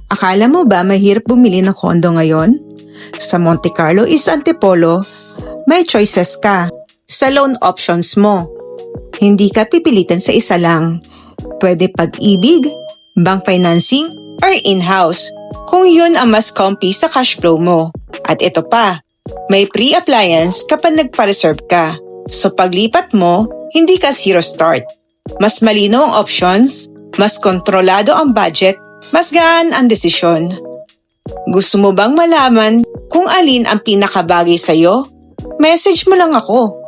Akala mo ba mahirap bumili ng kondo ngayon? Sa Monte Carlo is Antipolo, may choices ka sa loan options mo. Hindi ka pipilitan sa isa lang. Pwede Pag-ibig, bank financing, or in-house kung yun ang mas comfy sa cash flow mo. At ito pa, may pre-appliance kapag nagpa-reserve ka. So paglipat mo, hindi ka zero start. Mas malinaw ang options, mas kontrolado ang budget, mas gaan ang desisyon. Gusto mo bang malaman kung alin ang pinakabagay sa'yo? Message mo lang ako.